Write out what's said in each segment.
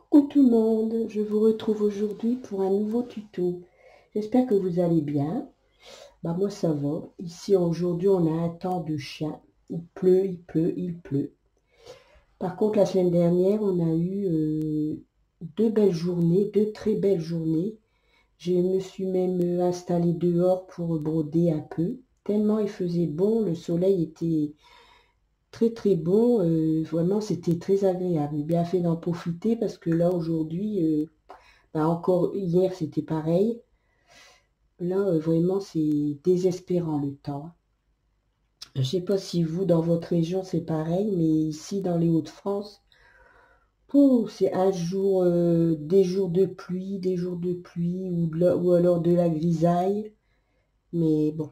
Coucou tout le monde, je vous retrouve aujourd'hui pour un nouveau tuto. J'espère que vous allez bien. Bah moi ça va. Ici aujourd'hui on a un temps de chien. Il pleut, il pleut, il pleut. Par contre la semaine dernière on a eu deux belles journées, deux très belles journées. Je me suis même installée dehors pour broder un peu. Tellement il faisait bon, le soleil était très très bon, vraiment c'était très agréable. J'ai bien fait d'en profiter parce que là aujourd'hui, bah, encore hier c'était pareil. Là vraiment c'est désespérant le temps. Je sais pas si vous dans votre région c'est pareil, mais ici dans les Hauts-de-France, pouh, c'est un jour, des jours de pluie, des jours de pluie ou alors de la grisaille. Mais bon,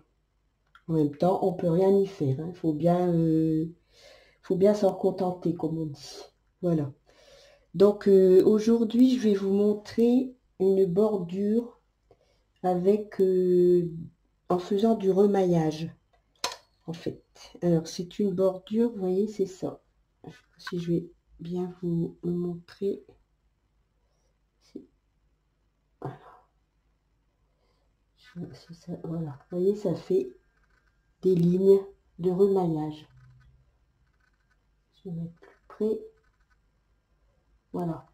en même temps on peut rien y faire, hein. Faut bien s'en contenter comme on dit. Voilà. Donc aujourd'hui, je vais vous montrer une bordure avec en faisant du remaillage en fait. Alors c'est une bordure, vous voyez, c'est ça. Si je vais bien vous montrer. Voilà, c'est ça, voilà. Vous voyez, ça fait des lignes de remaillage. Je vais mettre plus près. Voilà.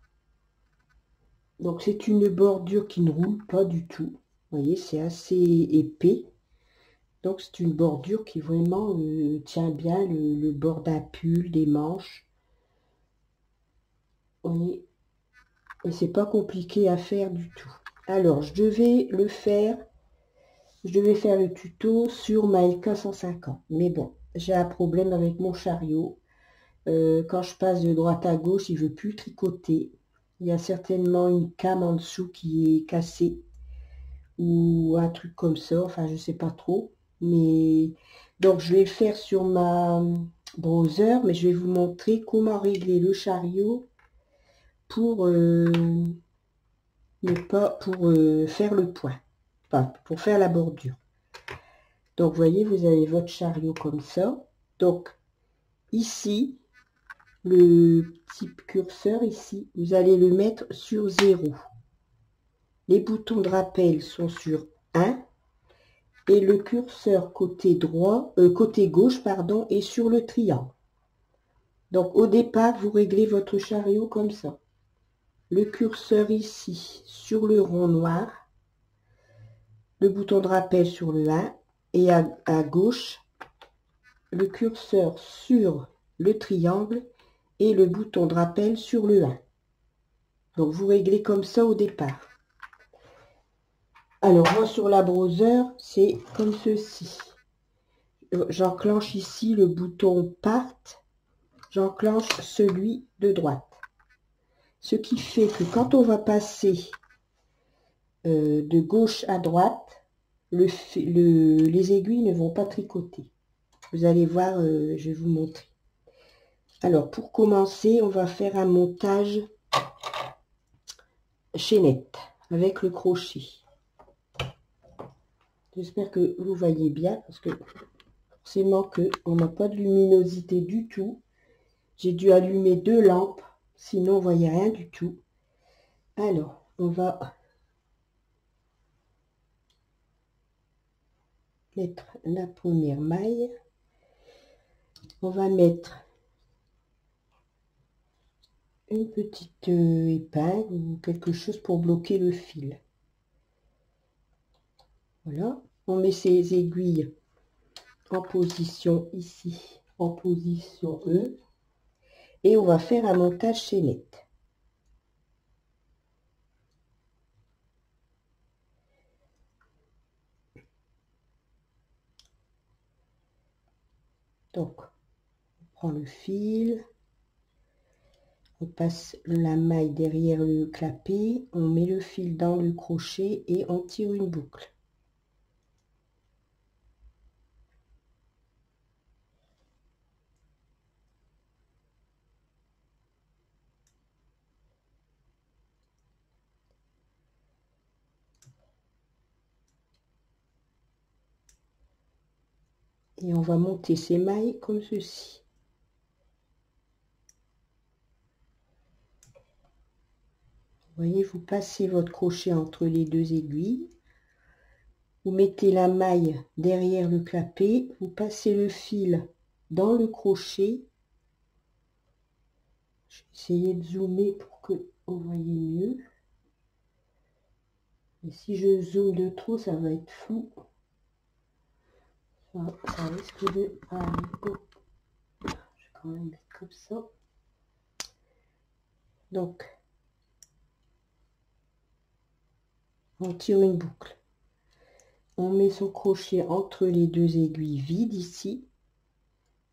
Donc c'est une bordure qui ne roule pas du tout. Vous voyez, c'est assez épais. Donc c'est une bordure qui vraiment tient bien le bord d'un pull, des manches. Vous voyez, et c'est pas compliqué à faire du tout. Alors je devais faire le tuto sur ma LK 150. Mais bon, j'ai un problème avec mon chariot. Quand je passe de droite à gauche, il veut plus tricoter. Il y a certainement une came en dessous qui est cassée ou un truc comme ça. Enfin, je sais pas trop. Mais donc je vais le faire sur ma browser, mais je vais vous montrer comment régler le chariot pour ne pas faire le point, enfin pour faire la bordure. Donc vous voyez, vous avez votre chariot comme ça. Donc ici, le petit curseur ici, vous allez le mettre sur 0. Les boutons de rappel sont sur 1 et le curseur côté droit, côté gauche, pardon, est sur le triangle. Donc au départ, vous réglez votre chariot comme ça. Le curseur ici sur le rond noir, le bouton de rappel sur le 1 et à gauche, le curseur sur le triangle et le bouton de rappel sur le 1. Donc vous réglez comme ça au départ. Alors moi sur la browser, c'est comme ceci. J'enclenche ici le bouton Part, j'enclenche celui de droite. Ce qui fait que quand on va passer de gauche à droite, les aiguilles ne vont pas tricoter. Vous allez voir, je vais vous montrer. Alors pour commencer, on va faire un montage chaînette avec le crochet. J'espère que vous voyez bien parce que forcément qu'on n'a pas de luminosité du tout. J'ai dû allumer 2 lampes, sinon on ne voyait rien du tout. Alors, on va mettre la première maille. On va mettre une petite épingle ou quelque chose pour bloquer le fil. Voilà, on met ces aiguilles en position ici, en position E, et on va faire un montage chaînette. Donc, on prend le fil, on passe la maille derrière le clapet, on met le fil dans le crochet et on tire une boucle. Et on va monter ces mailles comme ceci. voyez, vous passez votre crochet entre les deux aiguilles. Vous mettez la maille derrière le clapet. Vous passez le fil dans le crochet. Je vais essayer de zoomer pour que vous voyez mieux. Et si je zoome de trop, ça va être flou. Ça risque de... Ah, oh. Je vais quand même mettre comme ça. Donc, on tire une boucle. On met son crochet entre les deux aiguilles vides ici.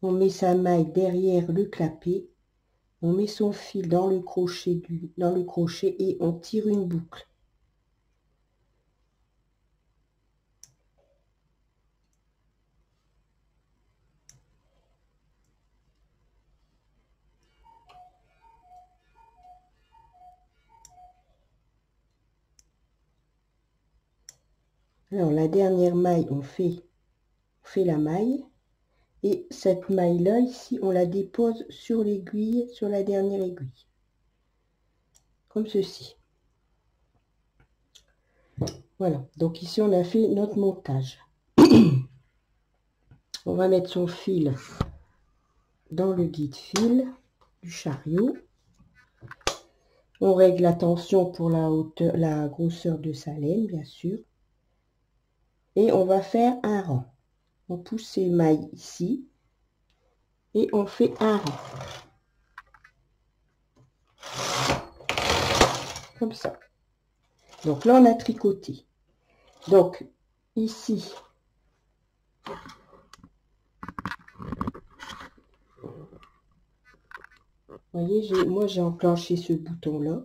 On met sa maille derrière le clapet. On met son fil dans le crochet, et on tire une boucle. Alors la dernière maille, on fait la maille. Et cette maille-là, ici, on la dépose sur l'aiguille, sur la dernière aiguille. Comme ceci. Voilà. Donc ici, on a fait notre montage. On va mettre son fil dans le guide-fil du chariot. On règle la tension pour la hauteur, la grosseur de sa laine, bien sûr. Et on va faire un rang. On pousse ces mailles ici. Et on fait un rang. Comme ça. Donc là, on a tricoté. Donc, ici, vous voyez, moi j'ai enclenché ce bouton-là.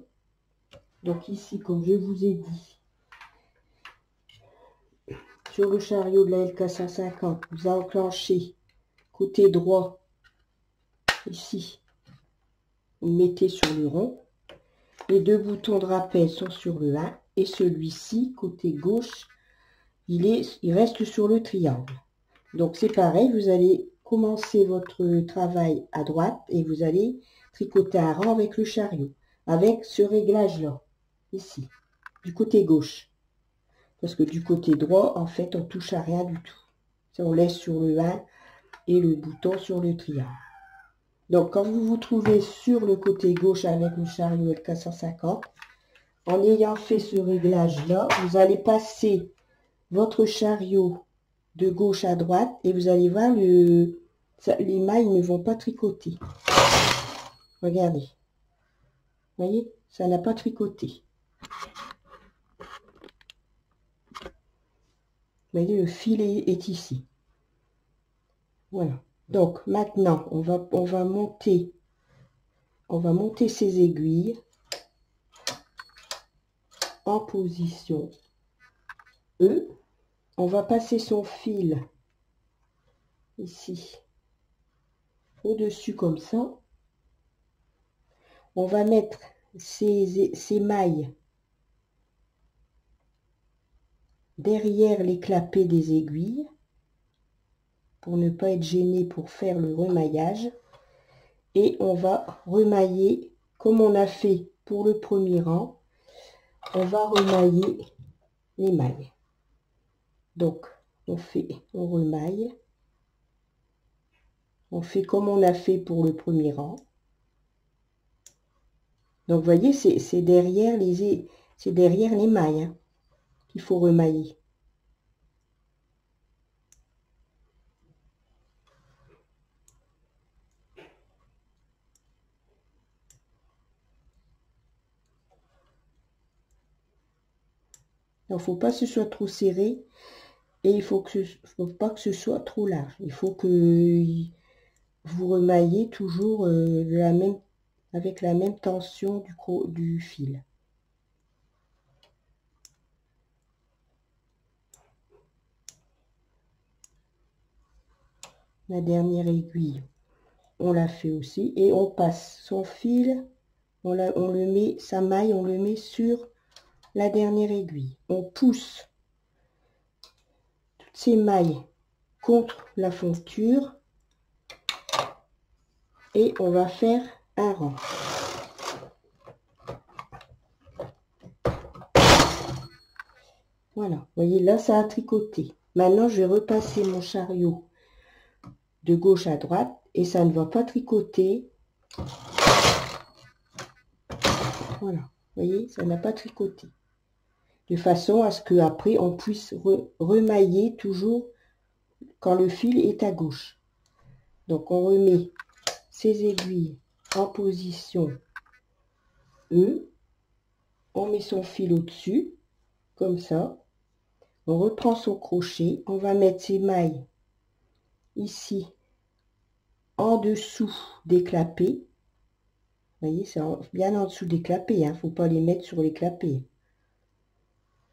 Donc ici, comme je vous ai dit, sur le chariot de la LK 150, vous enclenchez côté droit, ici, vous mettez sur le rond. Les deux boutons de rappel sont sur le 1 et celui-ci, côté gauche, il reste sur le triangle. Donc c'est pareil, vous allez commencer votre travail à droite et vous allez tricoter un rang avec le chariot, avec ce réglage-là, ici, du côté gauche. Parce que du côté droit, en fait, on touche à rien du tout. On laisse sur le 1 et le bouton sur le triangle. Donc, quand vous vous trouvez sur le côté gauche avec le chariot LK 150, en ayant fait ce réglage-là, vous allez passer votre chariot de gauche à droite et vous allez voir, les mailles ne vont pas tricoter. Regardez. Vous voyez, ça n'a pas tricoté. Vous voyez, le fil est ici. Voilà. Donc maintenant, on va monter ces aiguilles en position E. On va passer son fil ici au-dessus comme ça. On va mettre ces mailles derrière les clapets des aiguilles pour ne pas être gêné pour faire le remaillage. Et on va remailler comme on a fait pour le premier rang. On va remailler les mailles. Donc, on remaille. On fait comme on a fait pour le premier rang. Donc, vous voyez, c'est derrière les mailles hein, qu'il faut remailler. Il ne faut pas que ce soit trop serré et il faut pas que ce soit trop large. Il faut que vous remaillez toujours avec la même tension du fil. La dernière aiguille, on la fait aussi et on passe son fil, on le met, sa maille, on le met sur la dernière aiguille. On pousse toutes ces mailles contre la fonture et on va faire un rang. Voilà, vous voyez, là, ça a tricoté. Maintenant, je vais repasser mon chariot de gauche à droite et ça ne va pas tricoter. Voilà, vous voyez, ça n'a pas tricoté. De façon à ce qu'après, on puisse remailler toujours quand le fil est à gauche. Donc, on remet ces aiguilles en position E. On met son fil au-dessus, comme ça. On reprend son crochet. On va mettre ses mailles ici, en dessous des clapets. Vous voyez, c'est bien en dessous des clapets. Il ne faut pas les mettre sur les clapets.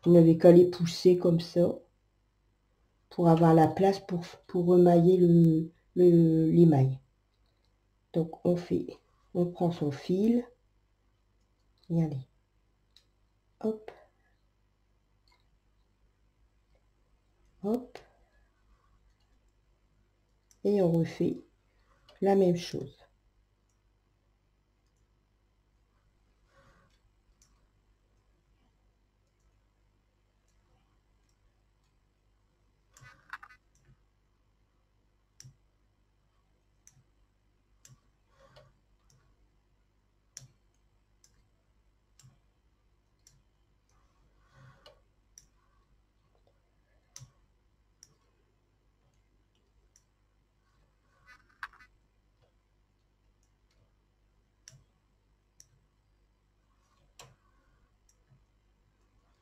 Vous n'avez qu'à les pousser comme ça pour avoir la place pour remailler les mailles. Donc, on prend son fil. Et allez. Hop. Hop. Et on refait la même chose.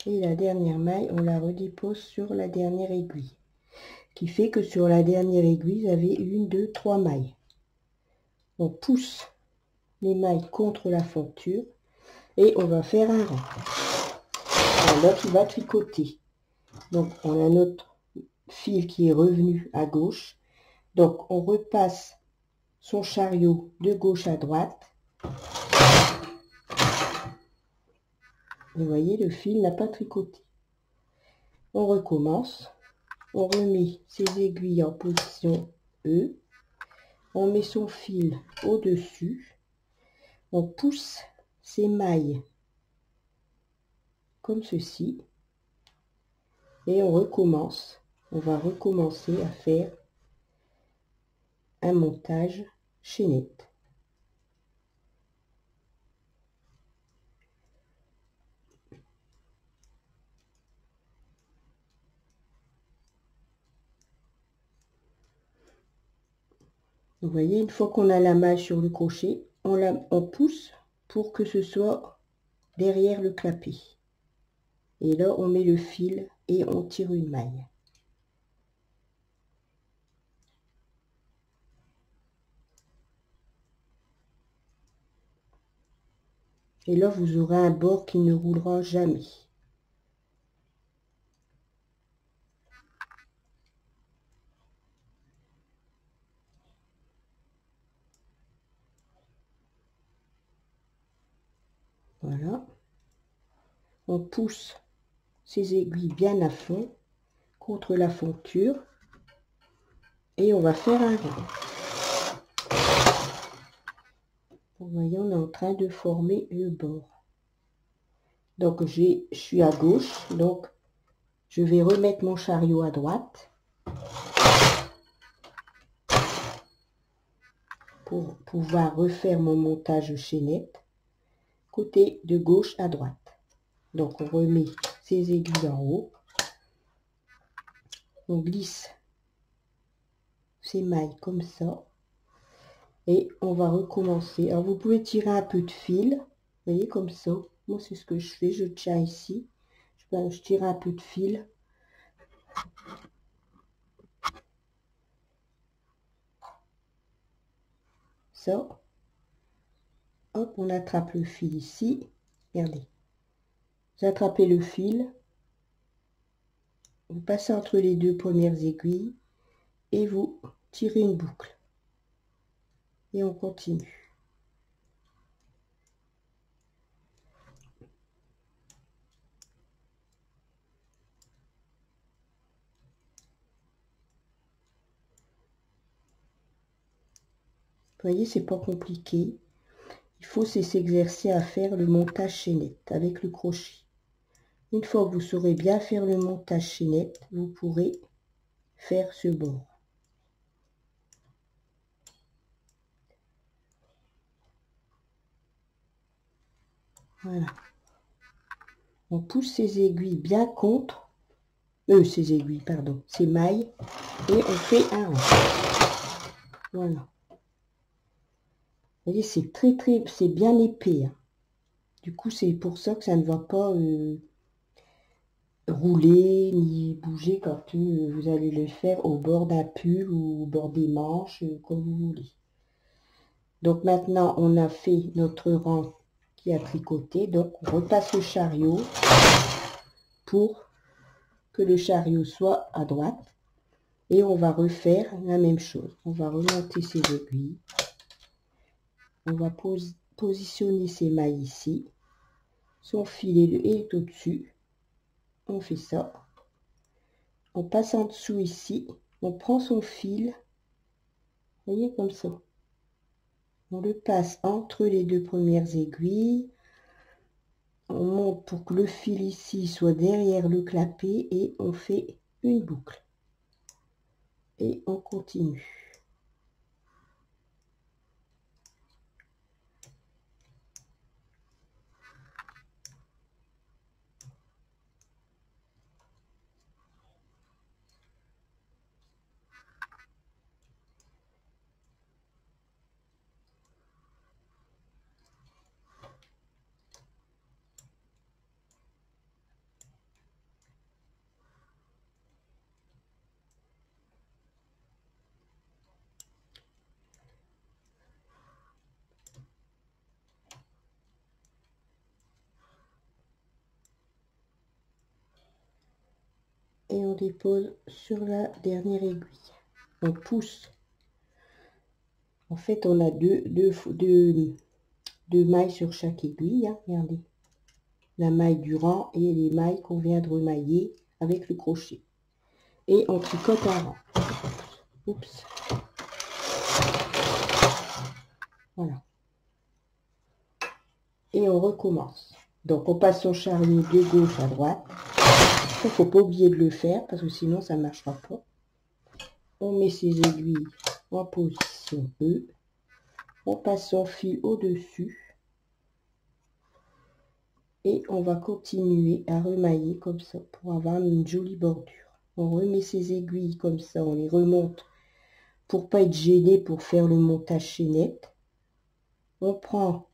Et la dernière maille, on la redépose sur la dernière aiguille. Qui fait que sur la dernière aiguille, vous avez 1, 2, 3 mailles. On pousse les mailles contre la fonture et on va faire un rang. Là, qui va tricoter. Donc, on a notre fil qui est revenu à gauche. Donc, on repasse son chariot de gauche à droite. Vous voyez, le fil n'a pas tricoté. On recommence. On remet ses aiguilles en position E. On met son fil au-dessus. On pousse ses mailles comme ceci. Et on recommence. On va recommencer à faire un montage chaînette. Vous voyez, une fois qu'on a la maille sur le crochet, on pousse pour que ce soit derrière le clapet. Et là, on met le fil et on tire une maille. Et là, vous aurez un bord qui ne roulera jamais. Voilà. On pousse ces aiguilles bien à fond contre la fonture et on va faire un rond. Vous voyez, on est en train de former le bord. Donc, je suis à gauche, donc je vais remettre mon chariot à droite pour pouvoir refaire mon montage chaînette, côté de gauche à droite. Donc, on remet ces aiguilles en haut, on glisse ces mailles comme ça, et on va recommencer. Alors, vous pouvez tirer un peu de fil, vous voyez, comme ça. Moi, c'est ce que je fais, je tiens ici, je tire un peu de fil. Ça, hop, on attrape le fil ici, regardez, vous attrapez le fil, vous passez entre les deux premières aiguilles et vous tirez une boucle et on continue. Vous voyez, c'est pas compliqué. Il faut s'exercer à faire le montage chaînette avec le crochet. Une fois que vous saurez bien faire le montage chaînette, vous pourrez faire ce bord. Voilà. On pousse ces aiguilles bien contre, ces aiguilles, pardon, ces mailles, et on fait un rang. Voilà. Vous voyez, c'est c'est bien épais. Hein. Du coup, c'est pour ça que ça ne va pas rouler ni bouger quand vous allez le faire au bord d'un pull ou au bord des manches, comme vous voulez. Donc maintenant, on a fait notre rang qui a tricoté. Donc, on repasse le chariot pour que le chariot soit à droite. Et on va refaire la même chose. On va remonter ses aiguilles. On va positionner ses mailles ici. Son fil est au-dessus. On fait ça. On passe en dessous ici. On prend son fil. Vous voyez, comme ça. On le passe entre les deux premières aiguilles. On monte pour que le fil ici soit derrière le clapet et on fait une boucle. Et on continue. Et on dépose sur la dernière aiguille. On pousse. En fait, on a deux mailles sur chaque aiguille. Hein, regardez. La maille du rang et les mailles qu'on vient de remailler avec le crochet. Et on tricote un rang. Oups. Voilà. Et on recommence. Donc, on passe son chariot de gauche à droite. Il ne faut pas oublier de le faire parce que sinon, ça ne marchera pas. On met ses aiguilles en position E. On passe son fil au-dessus. Et on va continuer à remailler comme ça pour avoir une jolie bordure. On remet ses aiguilles comme ça, on les remonte pour pas être gêné pour faire le montage chaînette. On prend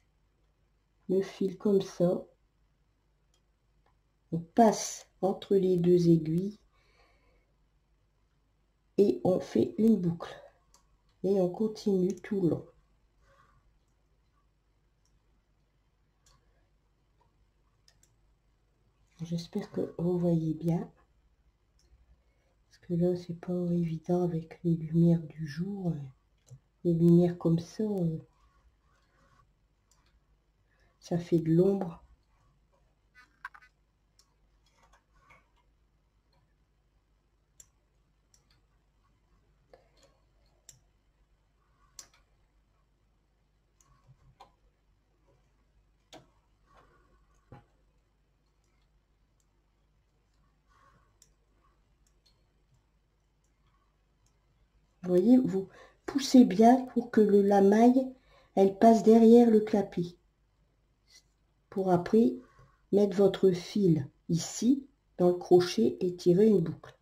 le fil comme ça. On passe entre les deux aiguilles. Et on fait une boucle. Et on continue tout le long. J'espère que vous voyez bien. Parce que là, c'est pas évident avec les lumières du jour. Les lumières comme ça fait de l'ombre. Vous voyez, vous poussez bien pour que la maille, elle passe derrière le clapet. Pour après mettre votre fil ici, dans le crochet, et tirer une boucle.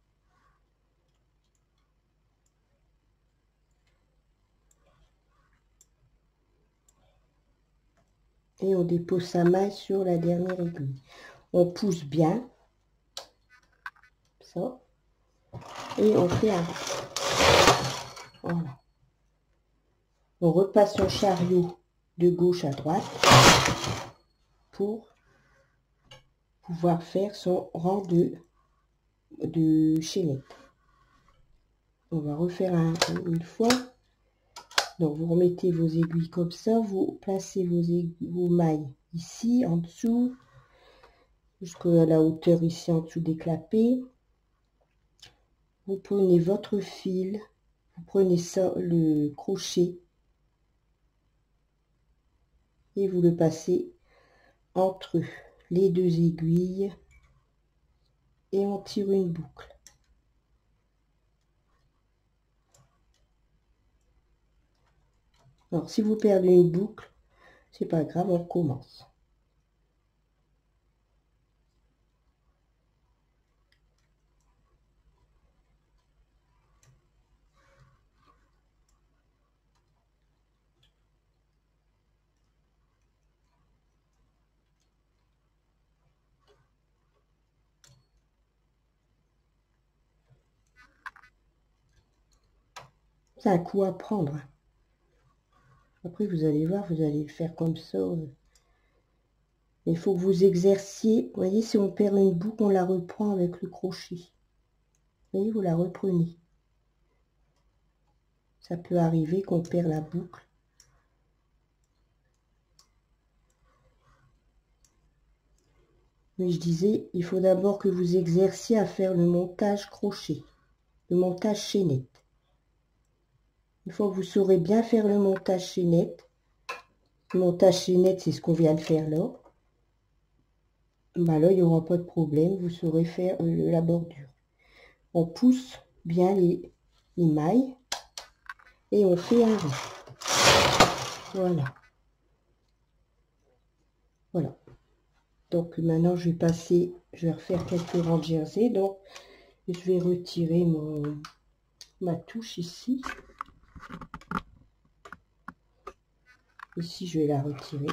Et on dépose sa maille sur la dernière aiguille. On pousse bien. Ça. Et on fait un rang. Voilà. On repasse son chariot de gauche à droite pour pouvoir faire son rang de chaînette. On va refaire une fois. Donc vous remettez vos aiguilles comme ça, vous placez vos mailles ici en dessous, jusqu'à la hauteur ici en dessous des clapets. Vous prenez votre fil, vous prenez ça, le crochet, et vous le passez entre les deux aiguilles et on tire une boucle. Alors si vous perdez une boucle, c'est pas grave, on recommence. C'est un coup à prendre. Après, vous allez voir, vous allez le faire comme ça. Il faut que vous exerciez. Vous voyez, si on perd une boucle, on la reprend avec le crochet. Vous voyez, vous la reprenez. Ça peut arriver qu'on perd la boucle. Mais je disais, il faut d'abord que vous exerciez à faire le montage crochet, le montage chaînette. Une fois que vous saurez bien faire le montage chaînette, c'est ce qu'on vient de faire là. Bah là, il n'y aura pas de problème, vous saurez faire la bordure. On pousse bien les mailles et on fait un rond. Voilà. Voilà. Donc maintenant, je vais passer, je vais refaire quelques rangs de jersey. Donc, je vais retirer ma touche ici. Ici, je vais la retirer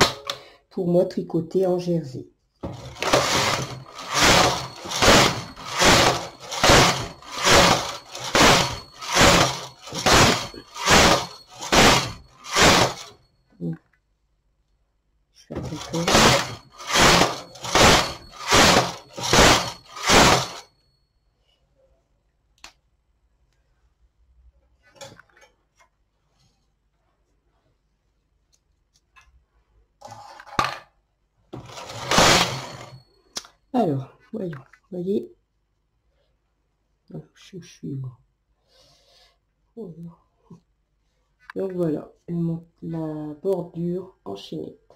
pour moi tricoter en jersey. Je fais quelques rangs. Alors, voyons, vous voyez, je suis bon. Donc voilà, la bordure en chaînette.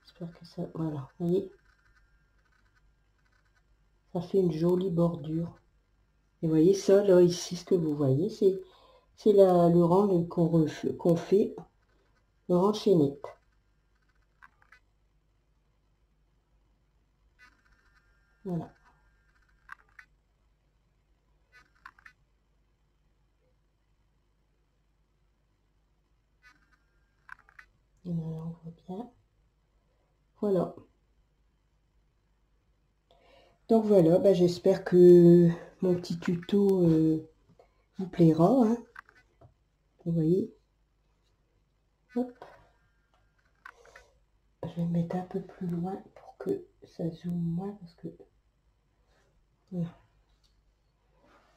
J'espère que ça, voilà, vous voyez, ça fait une jolie bordure. Et vous voyez ça, là, ici, ce que vous voyez, c'est le rang qu'on fait, le rang chaînette. Voilà. Et là, on voit bien. Voilà. Donc voilà, bah, j'espère que mon petit tuto vous plaira. Hein. Vous voyez. Hop. Je vais me mettre un peu plus loin pour que ça zoome moins parce que voilà.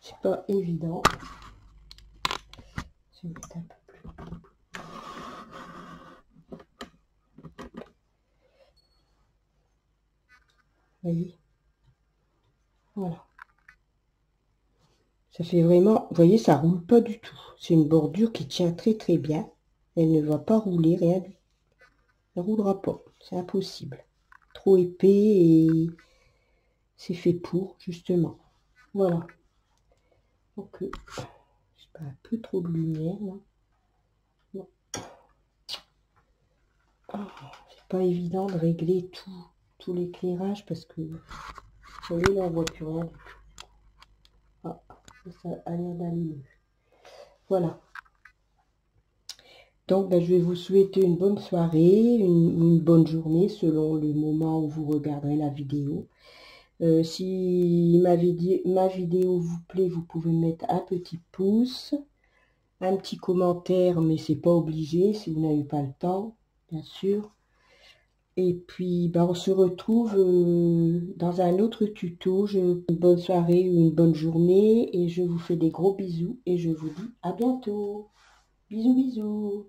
C'est pas évident. Je vais mettre un peu plus loin. Vous voyez. Voilà. Ça fait vraiment, vous voyez, ça roule pas du tout. C'est une bordure qui tient très très bien. Elle ne va pas rouler, rien du tout. Elle ne roulera pas, c'est impossible. Trop épais et c'est fait pour, justement. Voilà. Donc, je sais pas, un peu trop de lumière, là. Non. Oh, c'est pas évident de régler tout l'éclairage parce que, vous voyez, là, on voit plus rien du tout. Ah, ça a l'air d'aller mieux. Voilà. Donc, ben, je vais vous souhaiter une bonne soirée, une bonne journée selon le moment où vous regarderez la vidéo. Si ma vidéo vous plaît, vous pouvez mettre un petit pouce, un petit commentaire, mais c'est pas obligé si vous n'avez pas le temps, bien sûr. Et puis, ben, on se retrouve dans un autre tuto. Une bonne soirée ou une bonne journée et je vous fais des gros bisous et je vous dis à bientôt. Bisous, bisous.